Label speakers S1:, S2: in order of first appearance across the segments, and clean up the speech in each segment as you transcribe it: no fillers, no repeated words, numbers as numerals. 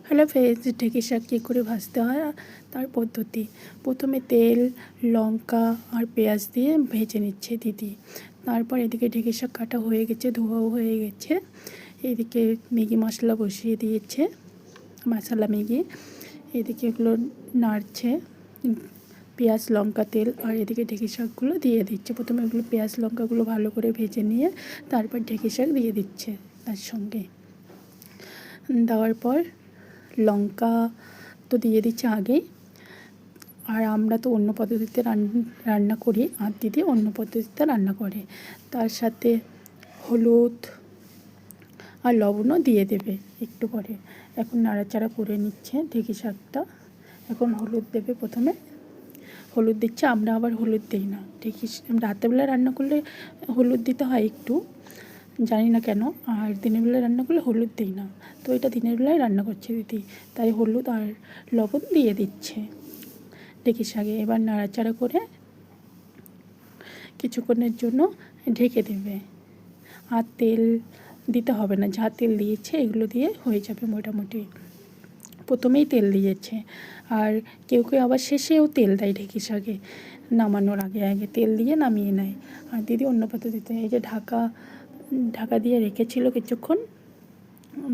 S1: Hello friends, ঢেঁকি শাক কী করে ভাজতে হয় তার পদ্ধতি। প্রথমে তেল, লঙ্কা আর পেঁয়াজ দিয়ে ভেজে নিচ্ছে দিদি। তারপর এদিকে ঢেঁকি শাক কাটা হয়ে গেছে, ধোয়াও হয়ে গেছে। এদিকে ম্যাগি মশলা বসিয়ে দিয়েছে, মশলা ম্যাগি। এদিকে এগুলো নাড়ছে, পেঁয়াজ, লঙ্কা, তেল, আর এদিকে ঢেঁকি শাকগুলো দিয়ে দিচ্ছে। প্রথমে এগুলো পেঁয়াজ লঙ্কাগুলো ভালো করে ভেজে নিয়ে তারপর ঢেঁকি শাক দিয়ে দিচ্ছে তার সঙ্গে। দেওয়ার পর লঙ্কা তো দিয়ে দিচ্ছে আগেই। আর আমরা তো অন্য পদ্ধতিতে রান্না করি, আর দিদি অন্য পদ্ধতিতে রান্না করে। তার সাথে হলুদ আর লবণও দিয়ে দেবে একটু পরে। এখন নাড়াচাড়া করে নিচ্ছে ঢেঁকি শাকটা। এখন হলুদ দেবে, প্রথমে হলুদ দিচ্ছে। আমরা আবার হলুদ দিই না, ঢেঁকি রাতেরবেলা রান্না করলে হলুদ দিতে হয় একটু, জানি না কেন। আর দিনের বেলায় রান্না করলে হলুদ দিই না, তো এটা দিনের বেলায় রান্না করছে দিদি, তাই হলুদ আর লবণ দিয়ে দিচ্ছে ঢেঁকি শাকে। এবার নাড়াচাড়া করে কিছুক্ষণের জন্য ঢেকে দেবে। আর তেল দিতে হবে না, যা তেল দিয়েছে এগুলো দিয়ে হয়ে যাবে মোটামুটি। প্রথমেই তেল দিয়েছে, আর কেউ কেউ আবার শেষেও তেল দেয় ঢেঁকি শাকে, নামানোর আগে আগে তেল দিয়ে নামিয়ে নেয়। আর দিদি অন্য পদ্ধতিতে। এই যে ঢাকা দিয়ে রেখেছিল কিছুক্ষণ,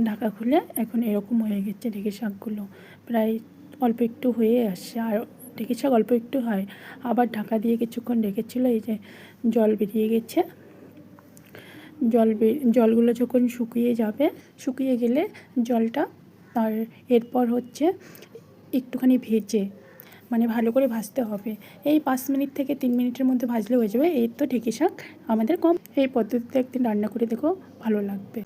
S1: ঢাকা খুলে এখন এরকম হয়ে গেছে ঢেঁকি শাকগুলো। প্রায় অল্প একটু হয়ে আসছে, আর ঢেঁকি শাক অল্প একটু হয়। আবার ঢাকা দিয়ে কিছুক্ষণ রেখেছিল, এই যে জল বেরিয়ে গেছে। জলগুলো যখন শুকিয়ে গেলে জলটা, আর এরপর হচ্ছে একটুখানি ভেজে, মানে ভালো করে ভাজতে হবে। এই 5 মিনিট থেকে 3 মিনিটের মধ্যে ভাজলে হয়ে যাবে। এই তো ঢেঁকি শাক আমাদের কম। এই পদ্ধতিতে একদিন রান্না করে দেখো, ভালো লাগবে।